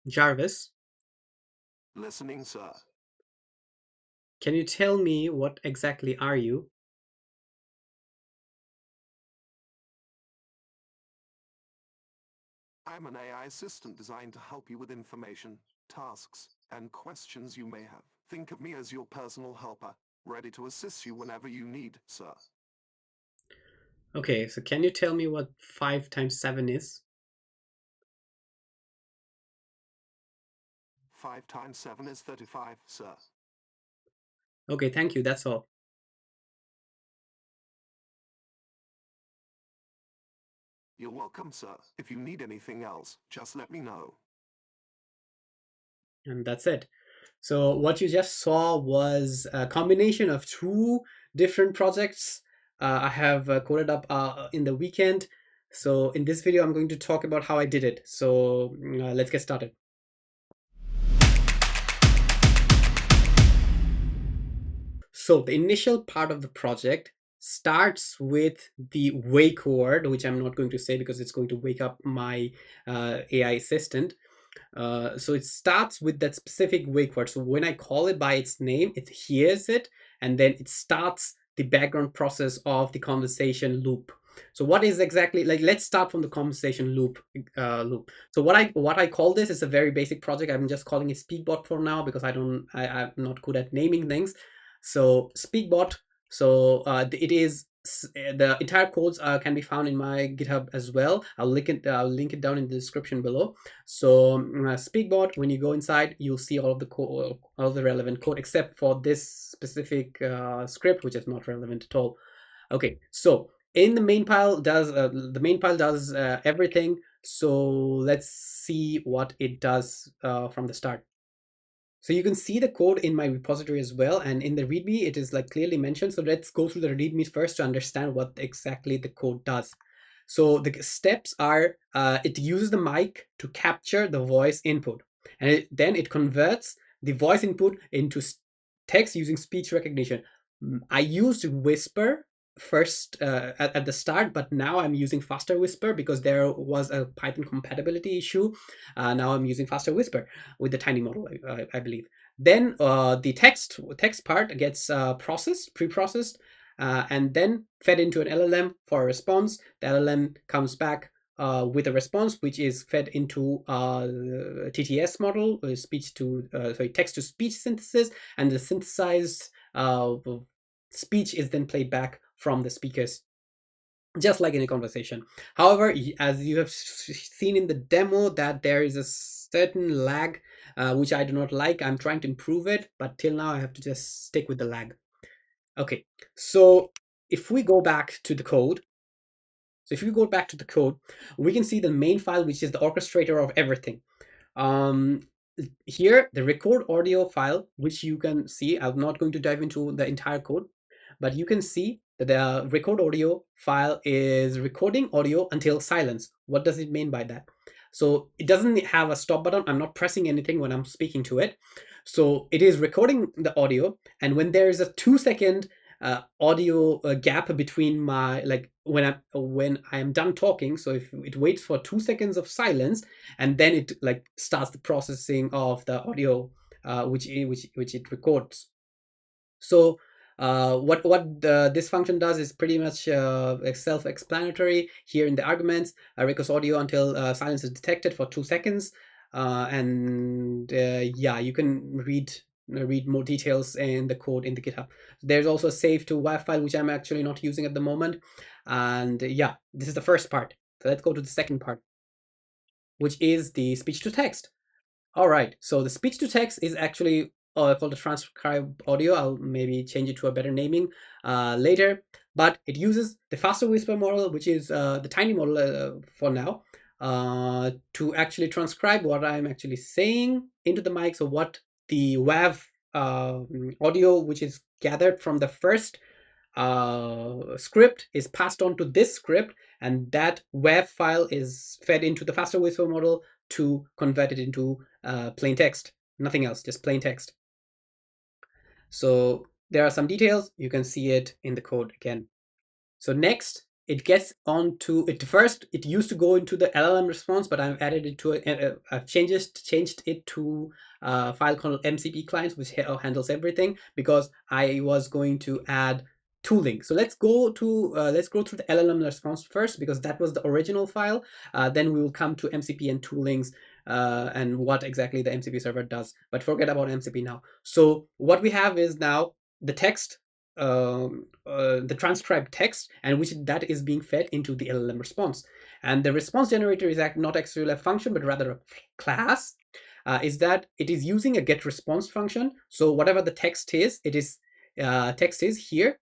Jarvis, Listening, sir. can you tell me what exactly are you? I'm an AI assistant designed to help you with information, tasks, and questions you may have. Think of me as your personal helper, ready to assist you whenever you need, sir. Okay, so can you tell me what 5 times 7 is? 5 times 7 is 35, sir. Okay, thank you. That's all. You're welcome, sir. If you need anything else, just let me know. And that's it. So what you just saw was a combination of two different projects I have coded up in the weekend. So in this video, I'm going to talk about how I did it. So let's get started. So the initial part of the project starts with the wake word, which I'm not going to say because it's going to wake up my AI assistant. So it starts with that specific wake word. So when I call it by its name, it hears it, and then it starts the background process of the conversation loop. So what is exactly like? Let's start from the conversation loop. So what I call this is a very basic project. I'm just calling it Speakbot for now because I'm not good at naming things. So Speakbot. So it is the entire codes can be found in my GitHub as well. I'll link it down in the description below. So Speakbot, when you go inside, you'll see all of the code, all of the relevant code, except for this specific script, which is not relevant at all. Okay, so in the main pile does everything. So let's see what it does from the start. So you can see the code in my repository as well, and in the README it is like clearly mentioned. So let's go through the README first to understand what exactly the code does. So the steps are it uses the mic to capture the voice input, and then it converts the voice input into text using speech recognition. I used Whisper first at the start, but now I'm using Faster Whisper because there was a Python compatibility issue. Now I'm using Faster Whisper with the tiny model, I believe. Then the text part gets pre-processed, and then fed into an LLM for a response. The LLM comes back with a response, which is fed into TTS model, text to speech synthesis, and the synthesized speech is then played back from the speakers, just like in a conversation. However, as you have seen in the demo, that there is a certain lag, which I do not like. I'm trying to improve it, but till now I have to just stick with the lag. Okay, so if we go back to the code, so if you go back to the code, we can see the main file, which is the orchestrator of everything. Um, Here, the record audio file, which you can see, I'm not going to dive into the entire code, but you can see that the record audio file is recording audio until silence. What does it mean by that? So it doesn't have a stop button. I'm not pressing anything when I'm speaking to it. So it is recording the audio, and when there is a 2 second audio gap between my like when I am done talking, so if it waits for 2 seconds of silence, and then it like starts the processing of the audio which it records. So this function does is pretty much self-explanatory here in the arguments. Records audio until silence is detected for 2 seconds, and yeah, you can read more details in the code in the GitHub. There's also a save to WAV file, which I'm actually not using at the moment. And yeah, this is the first part. So let's go to the second part, which is the speech to text. All right, so the speech to text is actually called a transcribe audio. I'll maybe change it to a better naming later, but it uses the faster whisper model, which is the tiny model for now, to actually transcribe what I'm actually saying into the mic. So what the WAV audio, which is gathered from the first script, is passed on to this script, and that WAV file is fed into the faster whisper model to convert it into plain text. Nothing else, just plain text. So there are some details. You can see it in the code again. So next, it gets onto it. First it used to go into the LLM response, but I've added it to I've changed it to a file called MCP clients, which handles everything, because I was going to add tooling. So let's go through the LLM response first, because that was the original file. Then we will come to MCP and toolings, and what exactly the MCP server does. But forget about MCP now. So what we have is now the text, the transcribed text, and which that is being fed into the LLM response. And the response generator is not actually a function, but rather a class. Is that it is using a get response function. So whatever the text is here,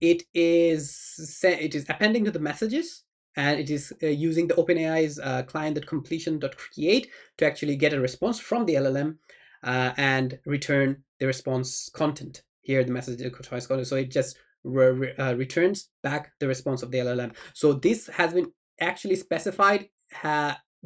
it is appending to the messages, and it is using the OpenAI's client.completion.create to actually get a response from the LLM, and return the response content. Here, the message twice content. So it just returns back the response of the LLM. So this has been actually specified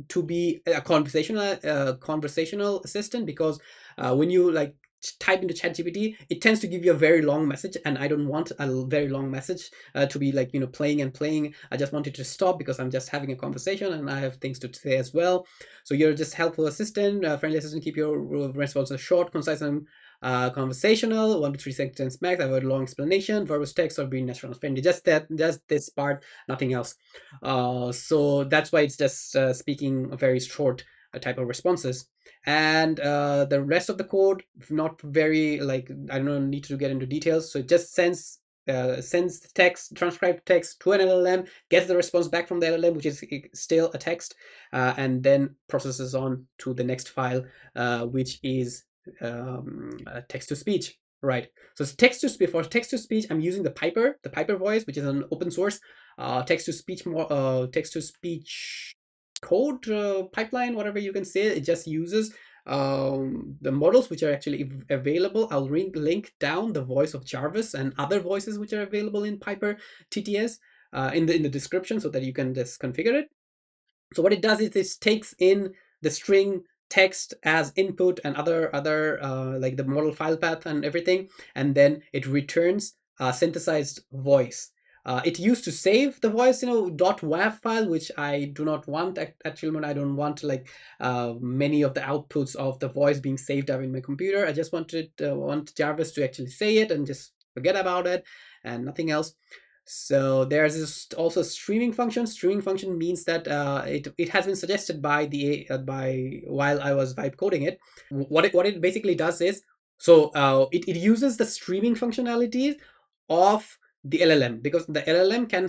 to be a conversational assistant, because when you like type into ChatGPT, it tends to give you a very long message, and I don't want a very long message to be like, playing and playing. I just want it to stop, because I'm just having a conversation and I have things to say as well. So you're just helpful assistant, friendly assistant. Keep your responses short, concise, and conversational. 1 to 3 sentences max. I have a long explanation. Verbose text or being natural and friendly. Just this part, nothing else. So that's why it's just speaking a very short type of responses. And the rest of the code, not very, like, I don't need to get into details. So it just sends the text, transcribed text, to an LLM, gets the response back from the LLM, which is still a text, and then processes on to the next file, which is text to speech. Right. So it's text to speech. For text to speech, I'm using the Piper voice, which is an open source text to speech code pipeline, whatever you can say. It just uses the models which are actually available. I'll link down the voice of Jarvis and other voices which are available in Piper TTS in the description, so that you can just configure it. So what it does is it takes in the string text as input, and other like the model file path and everything, and then it returns a synthesized voice. It used to save the voice, .wav file, which I do not want. Actually, I don't want like many of the outputs of the voice being saved up in my computer. I just want Jarvis to actually say it and just forget about it and nothing else. So there's also a streaming function. Streaming function means that it has been suggested by while I was vibe coding it. What it basically does is, so it uses the streaming functionalities of the LLM, because the LLM can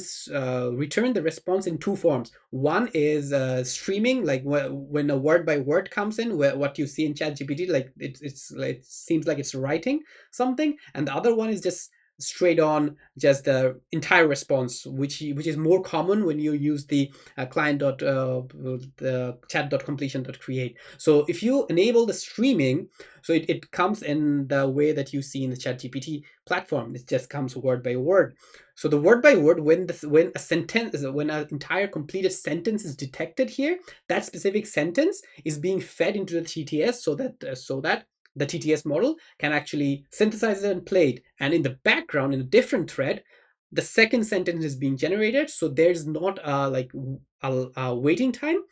return the response in two forms. One is streaming, like when a word by word comes in, where what you see in ChatGPT, like it seems like it's writing something, and the other one is just straight on, just the entire response, which is more common when you use the the chat.completion.create. So if you enable the streaming, so it comes in the way that you see in the ChatGPT platform. It just comes word by word. So the word by word, when a sentence, when an entire completed sentence is detected here, that specific sentence is being fed into the TTS, so that the TTS model can actually synthesize it and play it. And in the background, in a different thread, the second sentence is being generated. So there's not like a waiting time,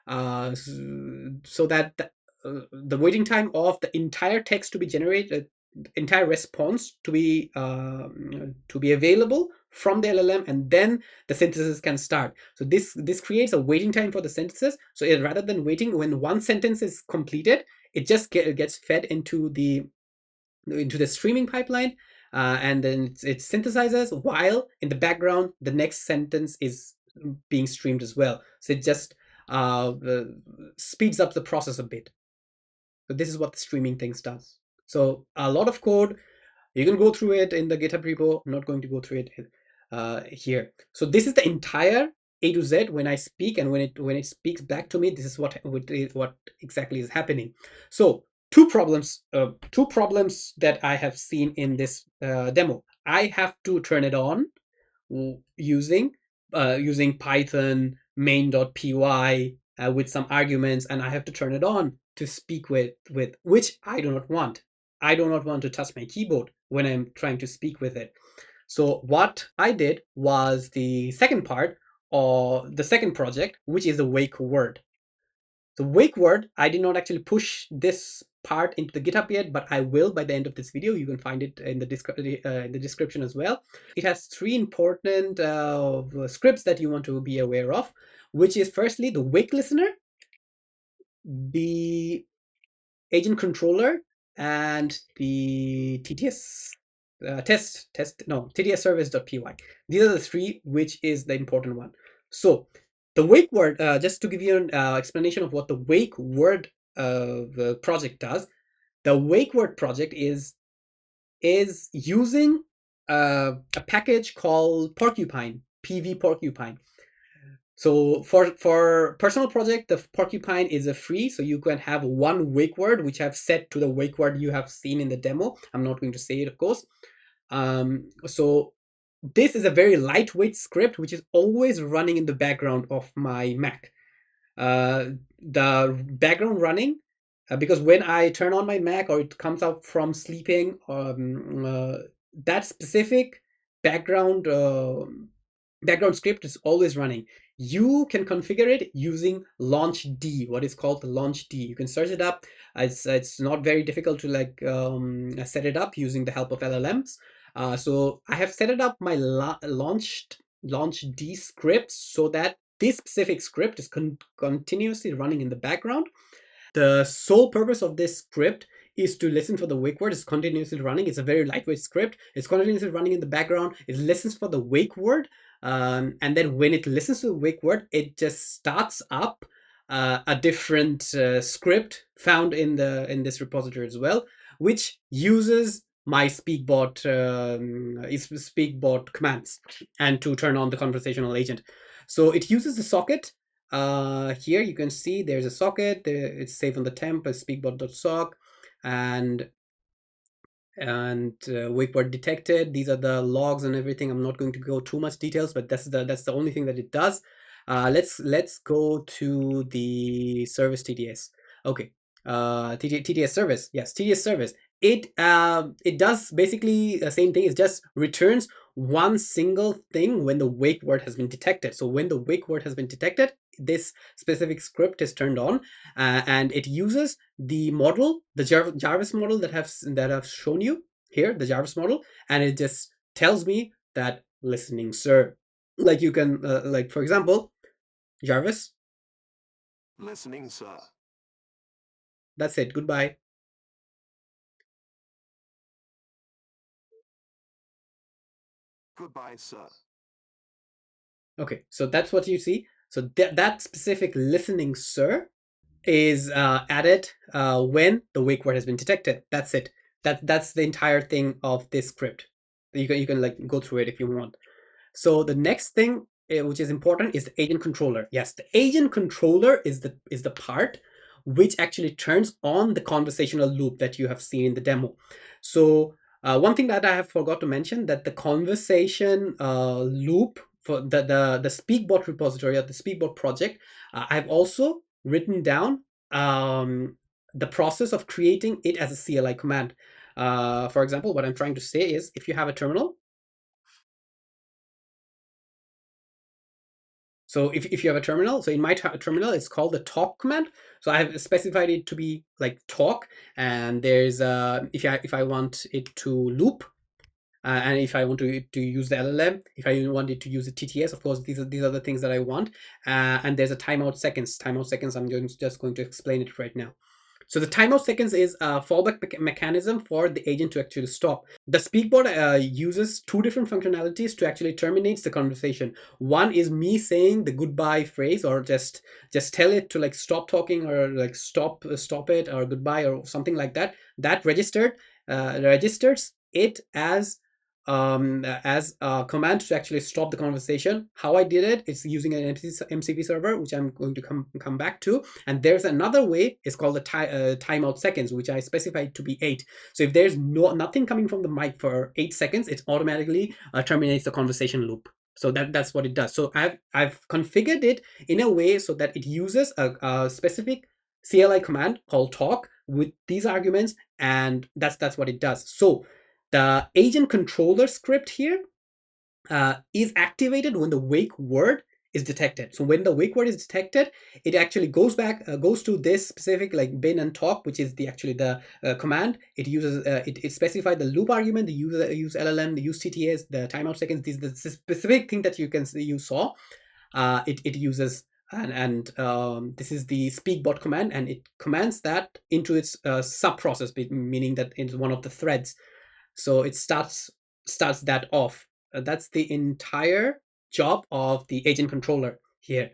so that the waiting time of the entire text to be generated, entire response to be available from the LLM, and then the synthesis can start. So this creates a waiting time for the synthesis. So rather than waiting when one sentence is completed, it just gets fed into the streaming pipeline, and then it synthesizes, while in the background the next sentence is being streamed as well. So it just speeds up the process a bit. So this is what the streaming things does. So a lot of code, you can go through it in the GitHub repo. I'm not going to go through it here. So this is the entire A to Z. When I speak, and when it speaks back to me, this is what exactly is happening. So two problems that I have seen in this demo. I have to turn it on using Python main.py with some arguments, and I have to turn it on to speak with which I do not want. I do not want to touch my keyboard when I'm trying to speak with it. So what I did was the second part, or the second project, which is the wake word. The wake word, I did not actually push this part into the GitHub yet, but I will by the end of this video. You can find it in the description as well. It has three important scripts that you want to be aware of, which is firstly the wake listener, the agent controller, and the TTS TTS service.py. These are the three, which is the important one. So the wake word, just to give you an explanation of what the wake word the project does. The wake word project is using a package called Porcupine, PV Porcupine. So for personal project, the Porcupine is a free, so you can have one wake word, which I've set to the wake word you have seen in the demo. I'm not going to say it, of course. So this is a very lightweight script, which is always running in the background of my Mac. The background running, because when I turn on my Mac or it comes out from sleeping, that specific background background script is always running. You can configure it using launch D, what is called the launch D. You can search it up. It's not very difficult to set it up using the help of LLMs. So I have set it up my launch D script so that this specific script is continuously running in the background. The sole purpose of this script is to listen for the wake word. It's continuously running. It's a very lightweight script. It's continuously running in the background. It listens for the wake word. And then when it listens to the wake word, it just starts up a different script found in this repository as well, which uses my speakbot commands and to turn on the conversational agent. So it uses the socket. Here you can see there's a socket. It's saved on the temp as speakbot.sock, and wake word detected. These are the logs and everything. I'm not going to go too much details, but that's the only thing that it does. Let's go to the service TTS. Okay, TTS service. Yes, TTS service. It does basically the same thing. It just returns one single thing when the wake word has been detected. So when the wake word has been detected, this specific script is turned on, and it uses the model, the Jarvis model that I've shown you here, the Jarvis model, and it just tells me that listening, sir. Like you can, like for example, Jarvis. Listening, sir. That's it. Goodbye. Goodbye, sir. Okay, so that's what you see. So that specific listening, sir, is added when the wake word has been detected. That's it. That's the entire thing of this script. You can like go through it if you want. So the next thing which is important is the agent controller. Yes, the agent controller is the part which actually turns on the conversational loop that you have seen in the demo. So one thing that I have forgot to mention, that the conversation loop for the Speakbot repository or the Speakbot project, I've also written down the process of creating it as a CLI command. For example, what I'm trying to say is, if you have a terminal, so if you have a terminal, so in my terminal, it's called the talk command. So I have specified it to be like talk, and there's if I want it to loop, and if I want to use the LLM, if I want it to use the TTS, of course, these are the things that I want. And there's a timeout seconds. Timeout seconds. Just going to explain it right now. So the timeout seconds is a fallback mechanism for the agent to actually stop. The speakbot uses two different functionalities to actually terminate the conversation. One is me saying the goodbye phrase, or just tell it to like stop talking, or like stop it, or goodbye, or something like that. That registers it as a command to actually stop the conversation. How I did it is using an MCP server, which I'm going to come back to. And there's another way. It's called the timeout seconds, which I specified to be 8. So if there's nothing coming from the mic for 8 seconds, it automatically terminates the conversation loop. So that's what it does. So I've configured it in a way so that it uses a specific CLI command called talk with these arguments, and that's what it does. So the agent controller script here, is activated when the wake word is detected. So when the wake word is detected, it actually goes to this specific like bin and talk, which is the actually the command. It uses it specifies the loop argument, the use LLM, the use TTS, the timeout seconds. This is the specific thing that you saw. It uses and this is the speak bot command, and it commands that into its sub process, meaning that it's one of the threads. So it starts that off. That's the entire job of the agent controller here.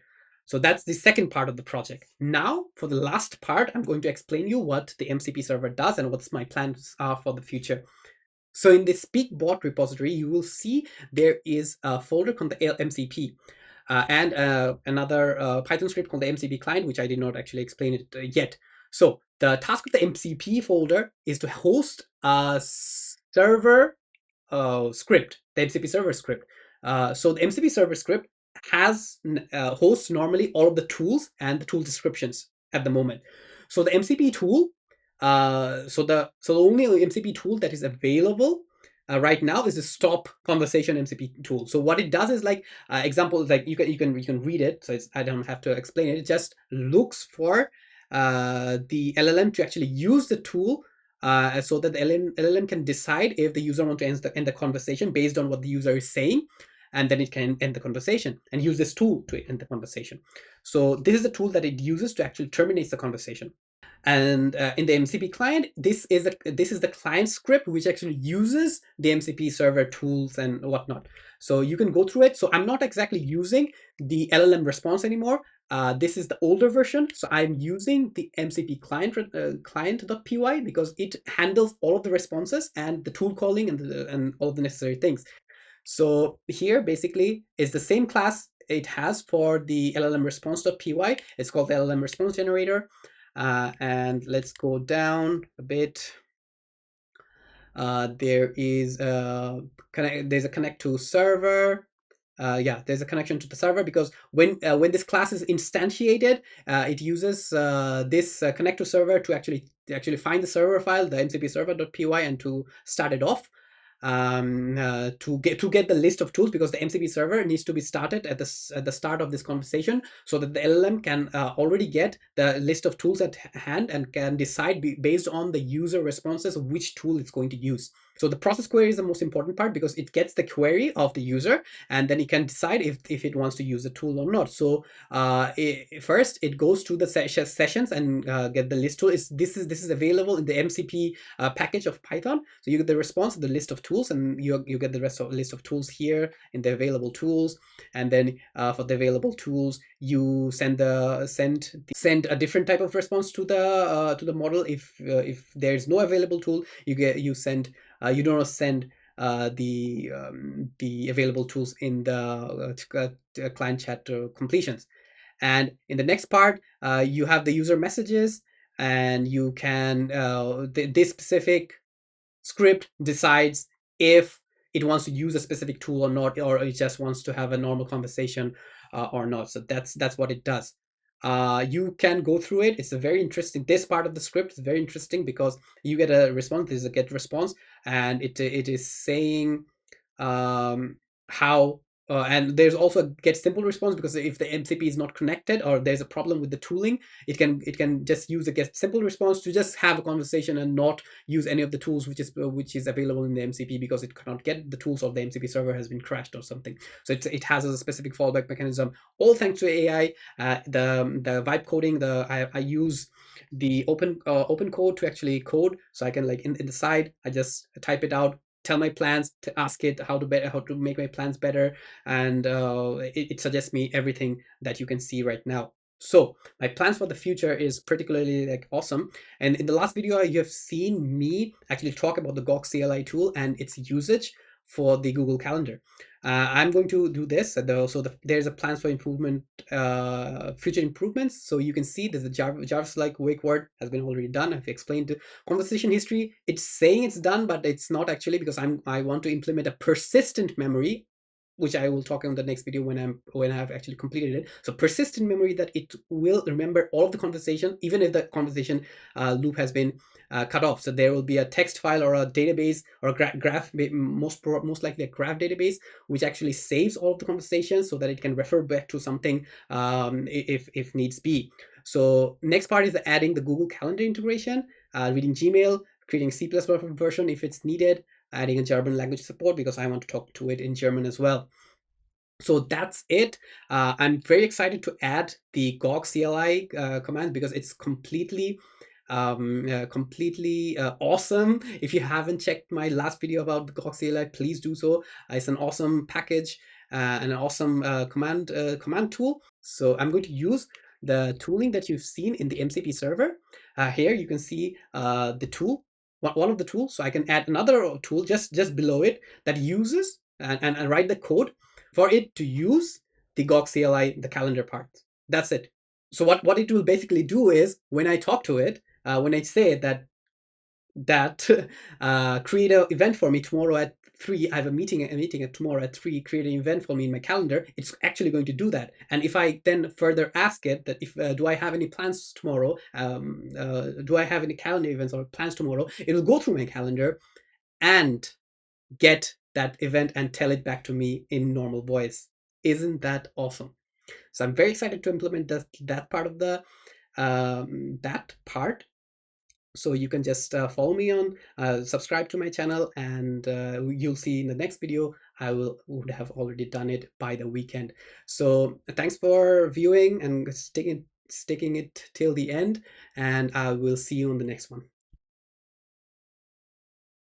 So that's the second part of the project. Now, for the last part, I'm going to explain you what the MCP server does and what's my plans are for the future. So in the speak bot repository, you will see there is a folder called the MCP. And another Python script called the MCP client, which I did not actually explain it yet. So the task of the MCP folder is to host a server script, the MCP server script. So the MCP server script has hosts normally all of the tools and the tool descriptions at the moment. So the MCP tool, so the only MCP tool that is available right now is the stop conversation MCP tool. So what it does is like example is like you can read it. So I don't have to explain it. It just looks for the LLM to actually use the tool so that the LLM can decide if the user wants to end the conversation based on what the user is saying, and then it can end the conversation and use this tool to end the conversation. So this is the tool that it uses to actually terminate the conversation. And in the MCP client, this is the client script which actually uses the MCP server tools and whatnot. So you can go through it. So I'm not exactly using the LLM response anymore. This is the older version. So I'm using the MCP client.py because it handles all of the responses and the tool calling and all of the necessary things. So here basically is the same class it has for the LLM response.py. It's called the LLM response generator. And let's go down a bit. There is there's a connect to server. Yeah, there's a connection to the server because when this class is instantiated, it uses this connect to server to actually find the server file, the mcp server.py, and to start it off. To get the list of tools, because the MCP server needs to be started at the start of this conversation, so that the LLM can already get the list of tools at hand and can decide based on the user responses which tool it's going to use. So the process query is the most important part because it gets the query of the user, and then it can decide if it wants to use the tool or not. So first it goes to the sessions and get the list tool. This is available in the MCP package of Python. So you get the response of the list of tools, and you get the rest of the list of tools here in the available tools. And then for the available tools, you send a different type of response to the model. If there is no available tool, you do not send the available tools in the client chat completions. And in the next part, you have the user messages, and you can this specific script decides if it wants to use a specific tool or not, or it just wants to have a normal conversation or not. So that's what it does. You can go through it. It's a very interesting. This part of the script is very interesting because you get a response. There's a get response, and it is saying how and there's also a get simple response, because if the MCP is not connected or there's a problem with the tooling, it can just use a get simple response to just have a conversation and not use any of the tools which is available in the MCP, because it cannot get the tools, or the MCP server has been crashed or something. So it has a specific fallback mechanism, all thanks to AI. The vibe coding, I use the open code to actually code, so I can, like, in the side, I just type it out, tell my plans, to ask it how to make my plans better, and it suggests me everything that you can see right now. So my plans for the future is particularly, like, awesome. And in the last video, you have seen me actually talk about the Gawk CLI tool and its usage for the Google Calendar. I'm going to do this. There's a plans for improvement, future improvements. So you can see that the Jarvis like wake word has been already done. I've explained the conversation history. It's saying it's done, but it's not actually, because I want to implement a persistent memory which I will talk in the next video when I've actually completed it. So persistent memory, that it will remember all of the conversation, even if the conversation loop has been cut off. So there will be a text file or a database or a graph, most likely a graph database, which actually saves all of the conversations so that it can refer back to something if needs be. So next part is adding the Google Calendar integration, reading Gmail, creating C++ version if it's needed, adding a German language support because I want to talk to it in German as well. So that's it. I'm very excited to add the Gog CLI command because it's completely awesome. If you haven't checked my last video about the Gog CLI, please do so. It's an awesome package and an awesome command tool. So I'm going to use the tooling that you've seen in the MCP server. Here you can see the tool, one of the tools. So I can add another tool just below it that uses and write the code for it to use the Gog CLI, the calendar part. That's it. So what it will basically do is when I talk to it, when I say that create an event for me tomorrow at 3, I have a meeting at tomorrow at 3, create an event for me in my calendar, it's actually going to do that. And if I then further ask it that if do I have any plans tomorrow, do I have any calendar events or plans tomorrow, it will go through my calendar and get that event and tell it back to me in normal voice. Isn't that awesome? So I'm very excited to implement that part of the that part. So you can just follow me on, subscribe to my channel, and you'll see in the next video I would have already done it by the weekend. So thanks for viewing and sticking it till the end, and I will see you on the next one.